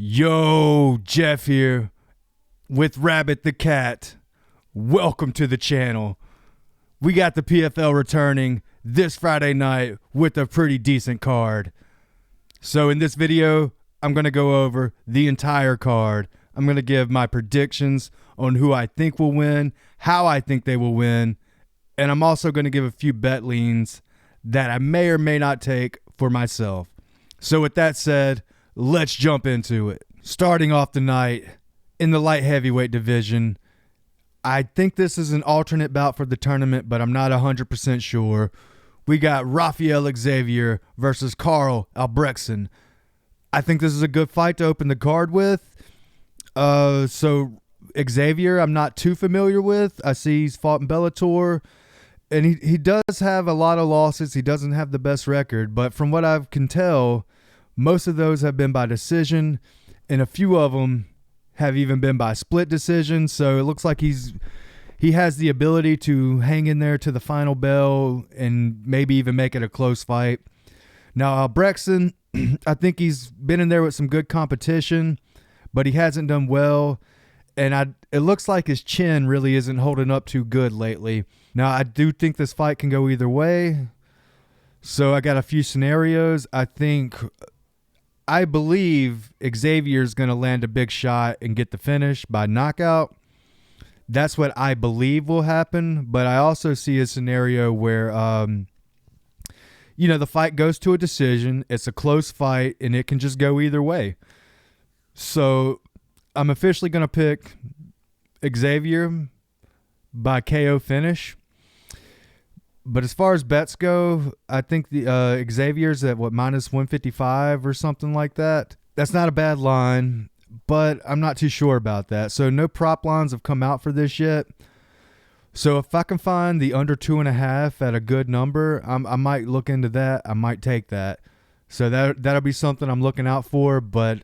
Yo, Jeff here with Rabbit the Cat. Welcome to the channel. We got the PFL returning this Friday night with a pretty decent card. So in this video, I'm going to go over the entire card. I'm going to give my predictions on who I think will win, how I think they will win, and I'm also going to give a few bet leans that I may or may not take for myself. So with that said, let's jump into it. Starting off the night in the light heavyweight division, I think this is an alternate bout for the tournament, but I'm not 100% sure. We got Rafael Xavier versus Karl Albrektsson. I think this is a good fight to open the card with. So Xavier, I'm not too familiar with. I see he's fought in Bellator, and he does have a lot of losses. He doesn't have the best record, but from what I can tell, most of those have been by decision, and a few of them have even been by split decision. So it looks like he has the ability to hang in there to the final bell and maybe even make it a close fight. Now, Albrektsson, I think he's been in there with some good competition, but he hasn't done well, and it looks like his chin really isn't holding up too good lately. Now, I do think this fight can go either way, so I got a few scenarios. I believe Xavier's going to land a big shot and get the finish by knockout. That's what I believe will happen, but I also see a scenario where, the fight goes to a decision. It's a close fight, and it can just go either way. So I'm officially going to pick Xavier by KO finish. But as far as bets go, I think the Xavier's at minus 155 or something like that. That's not a bad line, but I'm not too sure about that. So no prop lines have come out for this yet. So if I can find the under 2.5 at a good number, I might look into that. I might take that. So that'll be something I'm looking out for. But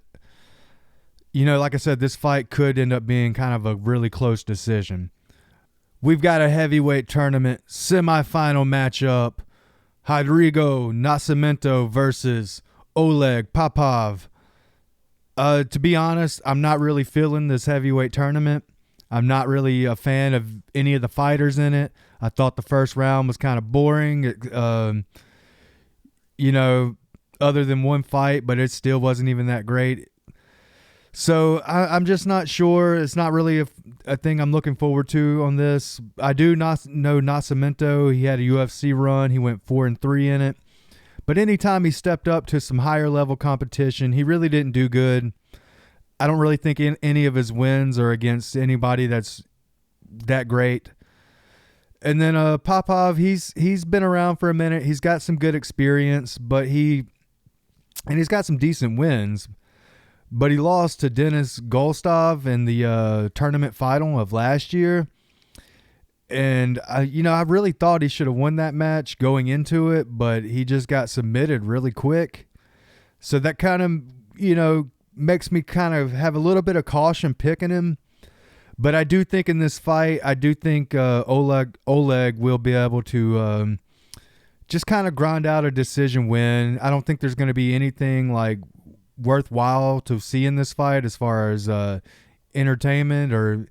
like I said, this fight could end up being kind of a really close decision. We've got a heavyweight tournament semifinal matchup. Rodrigo Nascimiento versus Oleg Popov. To be honest, I'm not really feeling this heavyweight tournament. I'm not really a fan of any of the fighters in it. I thought the first round was kind of boring. Other than one fight, but it still wasn't even that great. So I'm just not sure. It's not really a thing I'm looking forward to on this. I do not know Nascimento. He had a UFC run. He went 4-3 in it. But anytime he stepped up to some higher level competition, he really didn't do good. I don't really think any of his wins are against anybody that's that great. And then Popov, he's been around for a minute. He's got some good experience, but he's got some decent wins. But he lost to Dennis Golstov in the tournament final of last year. And, I really thought he should have won that match going into it, but he just got submitted really quick. So that kind of, makes me kind of have a little bit of caution picking him. But I do think in this fight, Oleg will be able to just kind of grind out a decision win. I don't think there's going to be anything like worthwhile to see in this fight as far as entertainment or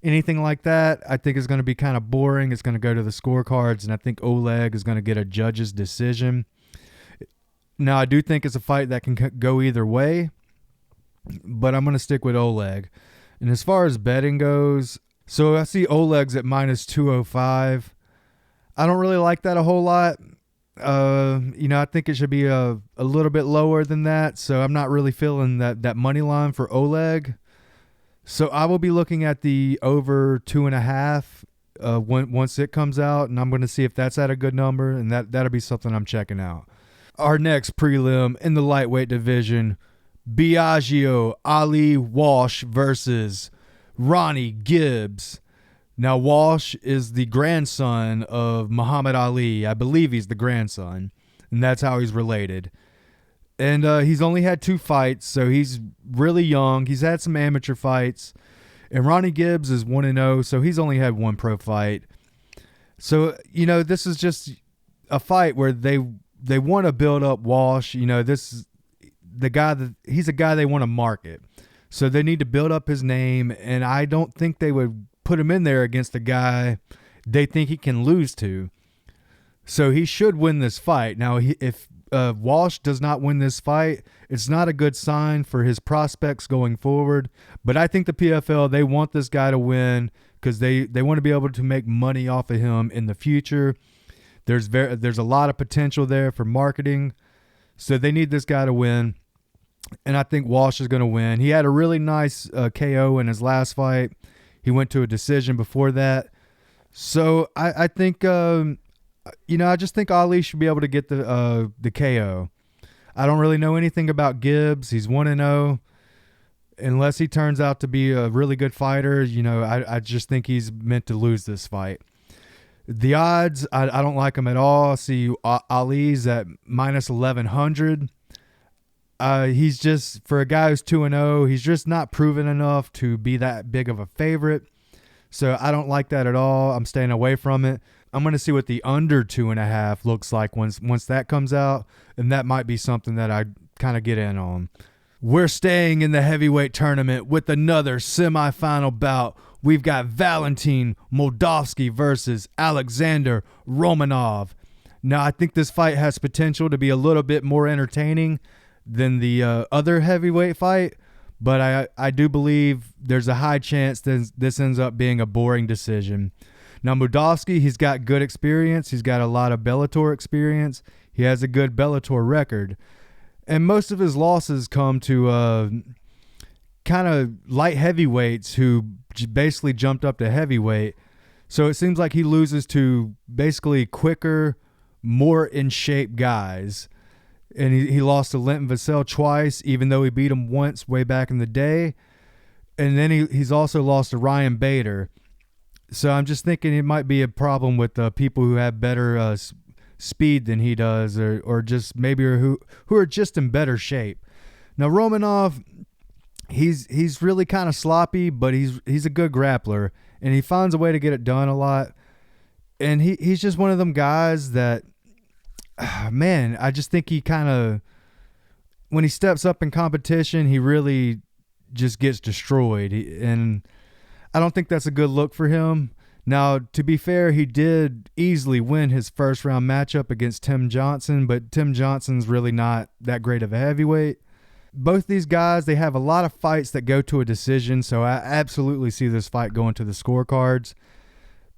anything like that. I think it's going to be kind of boring. It's going to go to the scorecards, and I think Oleg is going to get a judge's decision. Now, I do think it's a fight that can go either way, but I'm going to stick with Oleg. And as far as betting goes, so I see Oleg's at minus 205. I don't really like that a whole lot. I think it should be a little bit lower than that. So I'm not really feeling that money line for Oleg. So I will be looking at the over 2.5 once it comes out, and I'm going to see if that's at a good number, and that'll be something I'm checking out. Our next prelim in the lightweight division, Biaggio Ali Walsh versus Ronnie Gibbs. Now, Walsh is the grandson of Muhammad Ali. I believe he's the grandson, and that's how he's related. And he's only had 2 fights, so he's really young. He's had some amateur fights. And Ronnie Gibbs is 1-0, so he's only had 1 pro fight. So, this is just a fight where they want to build up Walsh. he's a guy they want to market. So they need to build up his name, and I don't think they would put him in there against a guy they think he can lose to. So he should win this fight. Now, if Walsh does not win this fight, it's not a good sign for his prospects going forward. But I think the PFL, they want this guy to win because they want to be able to make money off of him in the future. There's a lot of potential there for marketing. So they need this guy to win. And I think Walsh is going to win. He had a really nice KO in his last fight. He went to a decision before that. So I think, I just think Ali should be able to get the KO. I don't really know anything about Gibbs. He's 1-0. Unless he turns out to be a really good fighter, I just think he's meant to lose this fight. The odds, I don't like them at all. I see Ali's at minus 1,100. He's just, for a guy who's 2-0, he's just not proven enough to be that big of a favorite. So I don't like that at all. I'm staying away from it. I'm going to see what the under 2.5 looks like once that comes out, and that might be something that I kind of get in on. We're staying in the heavyweight tournament with another semifinal bout. We've got Valentin Moldavsky versus Alexander Romanov. Now, I think this fight has potential to be a little bit more entertaining than the other heavyweight fight, but I do believe there's a high chance that this ends up being a boring decision. Now, Moldavsky, he's got good experience. He's got a lot of Bellator experience. He has a good Bellator record. And most of his losses come to kind of light heavyweights who basically jumped up to heavyweight. So it seems like he loses to basically quicker, more in shape guys. And he lost to Linton Vassell twice, even though he beat him once way back in the day. And then he's also lost to Ryan Bader. So I'm just thinking it might be a problem with people who have better speed than he does, or just maybe who are just in better shape. Now Romanov, he's really kind of sloppy, but he's a good grappler, and he finds a way to get it done a lot. And he's just one of them guys that, man, I just think he kind of, when he steps up in competition, he really just gets destroyed. And I don't think that's a good look for him. Now, to be fair, he did easily win his first round matchup against Tim Johnson, but Tim Johnson's really not that great of a heavyweight. Both these guys, they have a lot of fights that go to a decision, so I absolutely see this fight going to the scorecards.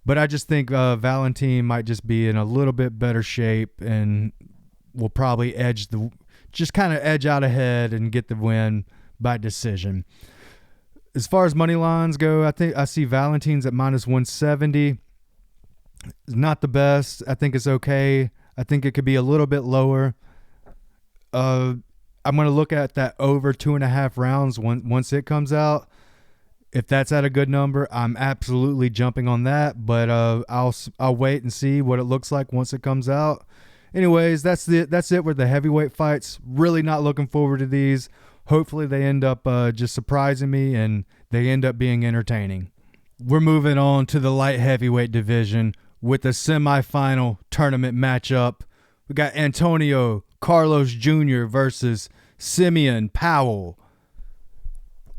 But I just think Valentin might just be in a little bit better shape and will probably just kind of edge out ahead and get the win by decision. As far as money lines go, I think I see Valentin's at minus 170. It's not the best. I think it's okay. I think it could be a little bit lower. I'm going to look at that over 2.5 rounds once it comes out. If that's at a good number, I'm absolutely jumping on that. But I'll wait and see what it looks like once it comes out. Anyways, that's it with the heavyweight fights. Really not looking forward to these. Hopefully they end up just surprising me and they end up being entertaining. We're moving on to the light heavyweight division with the semifinal tournament matchup. We got Antonio Carlos Jr. versus Simeon Powell.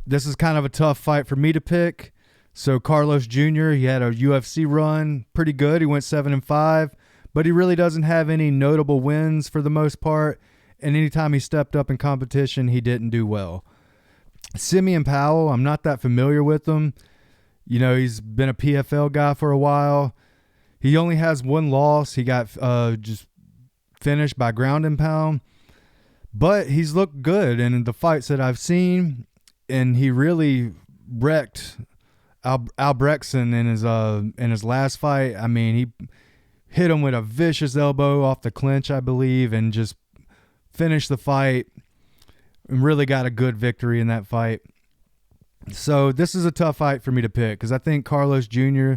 This is kind of a tough fight for me to pick. So Carlos Jr., he had a UFC run, pretty good. He went 7-5, but he really doesn't have any notable wins for the most part. And anytime he stepped up in competition, he didn't do well. Simeon Powell, I'm not that familiar with him. He's been a PFL guy for a while. He only has one loss. He got just finished by ground and pound. But he's looked good in the fights that I've seen. And he really wrecked Albrektsson in his last fight. I mean, he hit him with a vicious elbow off the clinch, I believe, and just finished the fight and really got a good victory in that fight. So this is a tough fight for me to pick because I think Carlos Jr.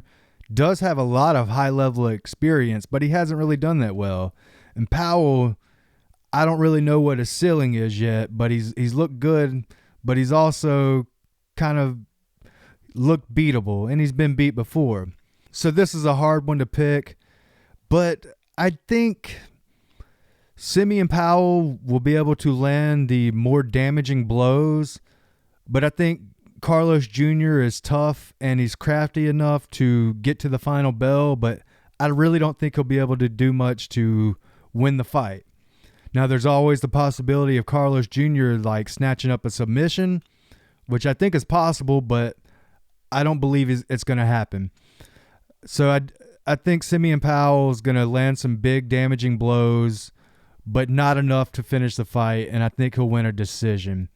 does have a lot of high-level experience, but he hasn't really done that well. And Powell, I don't really know what his ceiling is yet, but he's looked good, but he's also kind of looked beatable, and he's been beat before. So this is a hard one to pick, but I think Simeon Powell will be able to land the more damaging blows, but I think Carlos Jr. is tough and he's crafty enough to get to the final bell, but I really don't think he'll be able to do much to win the fight. Now, there's always the possibility of Carlos Jr. like snatching up a submission, which I think is possible, but I don't believe it's going to happen. So I think Simeon Powell is going to land some big damaging blows, but not enough to finish the fight, and I think he'll win a decision.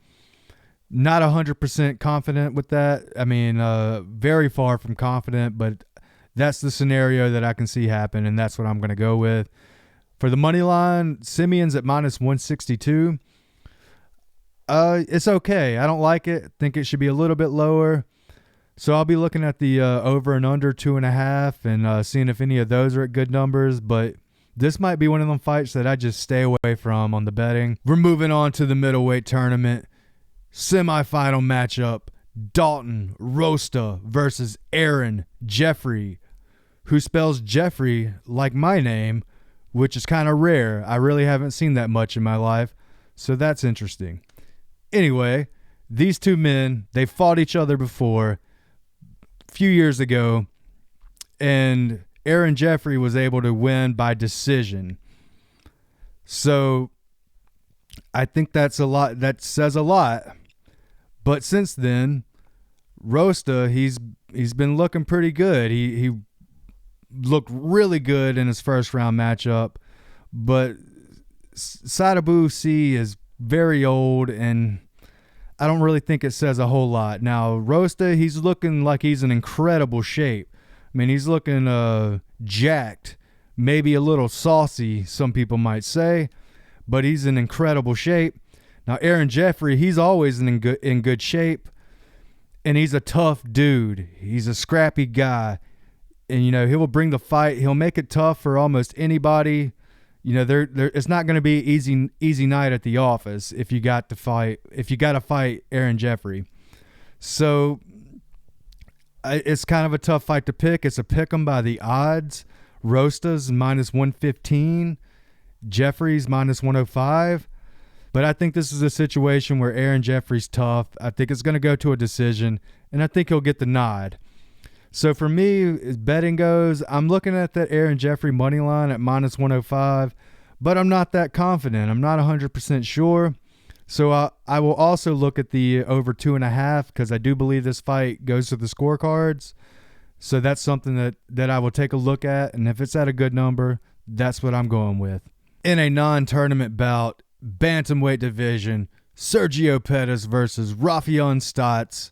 Not 100% confident with that. I mean, very far from confident, but that's the scenario that I can see happen, and that's what I'm going to go with. For the money line, Simeon's at minus 162. It's okay. I don't like it. Think it should be a little bit lower. So I'll be looking at the over and under 2.5 and seeing if any of those are at good numbers, but this might be one of them fights that I just stay away from on the betting. We're moving on to the middleweight tournament. Semifinal matchup, Dalton Rosta versus Aaron Jeffery, who spells Jeffrey like my name, which is kind of rare. I really haven't seen that much in my life, so that's interesting. Anyway, these two men, they fought each other before a few years ago, and Aaron Jeffery was able to win by decision. So I think that's a lot. That says a lot. But since then, Rosta, he's been looking pretty good. He looked really good in his first round matchup, but Sadabu C is very old, and I don't really think it says a whole lot. Now, Rosta, he's looking like he's in incredible shape. I mean, he's looking jacked, maybe a little saucy, some people might say, but he's in incredible shape. Now, Aaron Jeffery, he's always in good shape, and he's a tough dude. He's a scrappy guy, and, you know, he will bring the fight. He'll make it tough for almost anybody. You know, it's not going to be easy night at the office if you got to fight Aaron Jeffery. So it's kind of a tough fight to pick. It's a pick 'em by the odds. Rosta's minus 115, Jeffery's minus 105. But I think this is a situation where Aaron Jeffery's tough. I think it's going to go to a decision, and I think he'll get the nod. So for me, as betting goes, I'm looking at that Aaron Jeffery money line at minus 105, but I'm not that confident. I'm not 100% sure. So I will also look at the over 2.5 because I do believe this fight goes to the scorecards. So that's something that I will take a look at, and if it's at a good number, that's what I'm going with. In a non-tournament bout, bantamweight division, Sergio Pettis versus Raufeon Stots.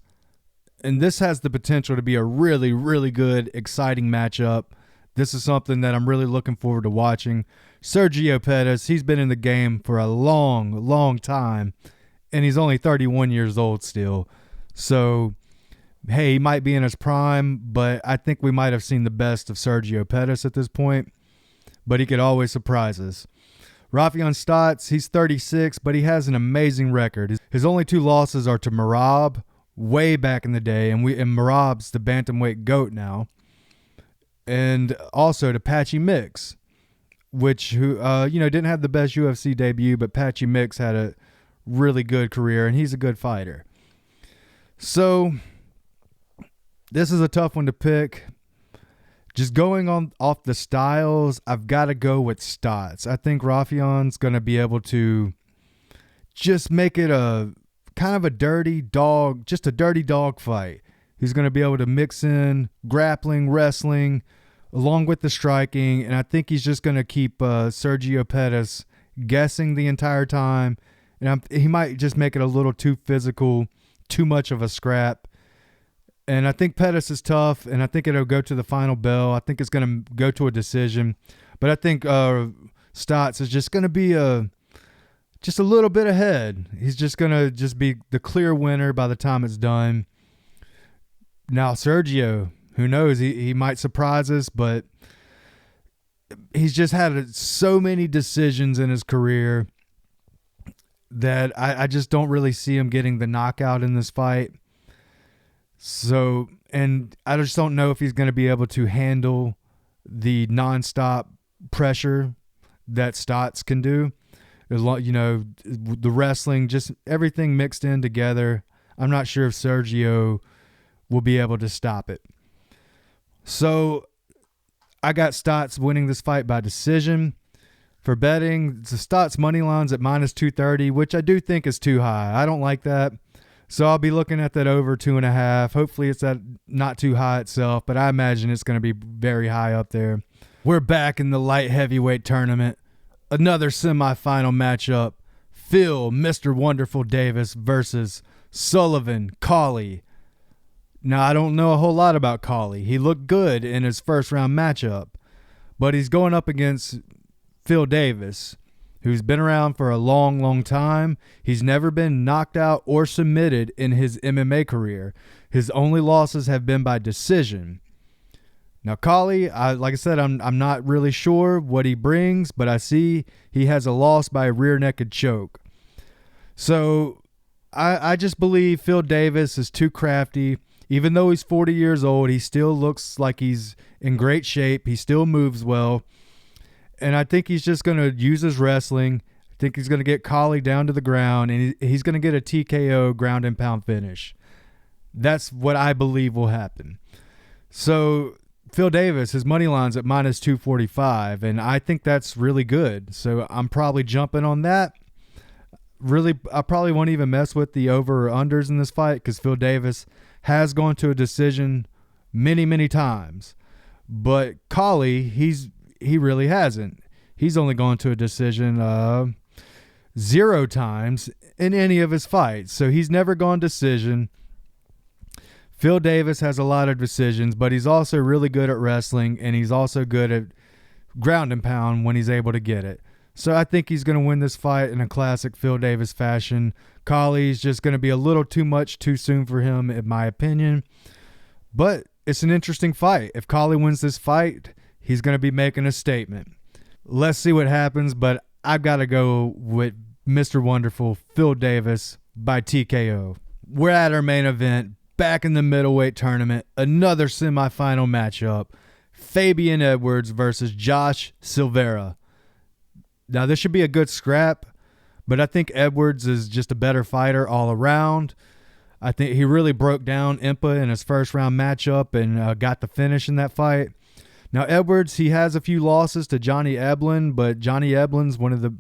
And this has the potential to be a really, really good, exciting matchup. This is something that I'm really looking forward to watching. Sergio Pettis, he's been in the game for a long, long time, and he's only 31 years old still. So, hey, he might be in his prime, but I think we might have seen the best of Sergio Pettis at this point, but he could always surprise us. Raufeon Stots, he's 36, but he has an amazing record. His only two losses are to Merab, way back in the day, and Merab's the bantamweight GOAT now, and also to Patchy Mix, which didn't have the best UFC debut, but Patchy Mix had a really good career, and he's a good fighter. So this is a tough one to pick. Just going off the styles, I've got to go with Stots. I think Raufeon's going to be able to just make it a kind of a dirty dog fight. He's going to be able to mix in grappling, wrestling, along with the striking, and I think he's just going to keep Sergio Pettis guessing the entire time, and he might just make it a little too physical, too much of a scrap. And I think Pettis is tough, and I think it'll go to the final bell. I think it's going to go to a decision, but I think Stots is just going to be just a little bit ahead. He's just going to be the clear winner by the time it's done. Now, Sergio, who knows? He might surprise us, but he's just had so many decisions in his career that I just don't really see him getting the knockout in this fight. So, and I just don't know if he's going to be able to handle the nonstop pressure that Stots can do. You know, the wrestling, just everything mixed in together. I'm not sure if Sergio will be able to stop it. So I got Stots winning this fight by decision. For betting, the Stots money line's at -230, which I do think is too high. I don't like that. So I'll be looking at that over 2.5. Hopefully it's at not too high itself, but I imagine it's going to be very high up there. We're back in the light heavyweight tournament. Another semifinal matchup. Phil, Mr. Wonderful Davis versus Sullivan, Cauley. Now, I don't know a whole lot about Cauley. He looked good in his first round matchup, but he's going up against Phil Davis, who's been around for a long, long time. He's never been knocked out or submitted in his MMA career. His only losses have been by decision. Now, Cauley, like I said, I'm not really sure what he brings, but I see he has a loss by a rear naked choke. So I just believe Phil Davis is too crafty. Even though he's 40 years old, he still looks like he's in great shape. He still moves well. And I think he's just going to use his wrestling. I think he's going to get Cauley down to the ground, and he's going to get a TKO ground and pound finish. That's what I believe will happen. So Phil Davis, his money line's at -245, and I think that's really good. So I'm probably jumping on that. Really, I probably won't even mess with the over or unders in this fight because Phil Davis has gone to a decision many, many times. But Cauley, he really hasn't. He's only gone to a decision 0 times in any of his fights. So he's never gone decision. Phil Davis has a lot of decisions, but he's also really good at wrestling, and he's also good at ground and pound when he's able to get it. So I think he's going to win this fight in a classic Phil Davis fashion. Cauley's just going to be a little too much too soon for him, in my opinion. But it's an interesting fight. If Cauley wins this fight, he's going to be making a statement. Let's see what happens, but I've got to go with Mr. Wonderful Phil Davis by TKO. We're at our main event, back in the middleweight tournament, another semifinal matchup. Fabian Edwards versus Josh Silveira. Now, this should be a good scrap, but I think Edwards is just a better fighter all around. I think he really broke down Impa in his first round matchup and got the finish in that fight. Now, Edwards, he has a few losses to Johnny Eblen, but Johnny Eblen's one of the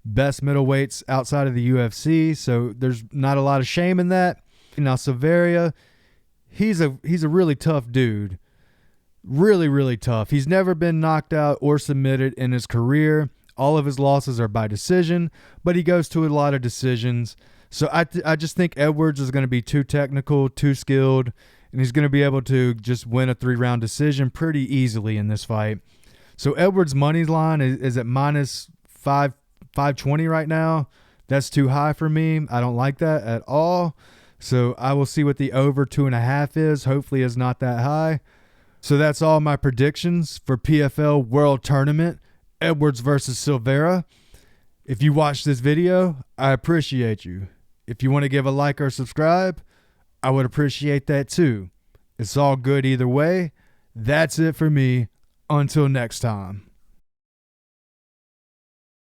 best middleweights outside of the UFC, so there's not a lot of shame in that. Now, Silveira, he's a really tough dude. Really, really tough. He's never been knocked out or submitted in his career. All of his losses are by decision, but he goes to a lot of decisions. So I just think Edwards is going to be too technical, too skilled, and he's going to be able to just win a 3-round decision pretty easily in this fight. So Edwards' money line is at -520 right now. That's too high for me. I don't like that at all. So I will see what the over 2.5 is. Hopefully it's not that high. So that's all my predictions for PFL World Tournament. Edwards versus Silveira. If you watched this video, I appreciate you. If you want to give a like or subscribe, I would appreciate that too. It's all good either way. That's it for me. Until next time.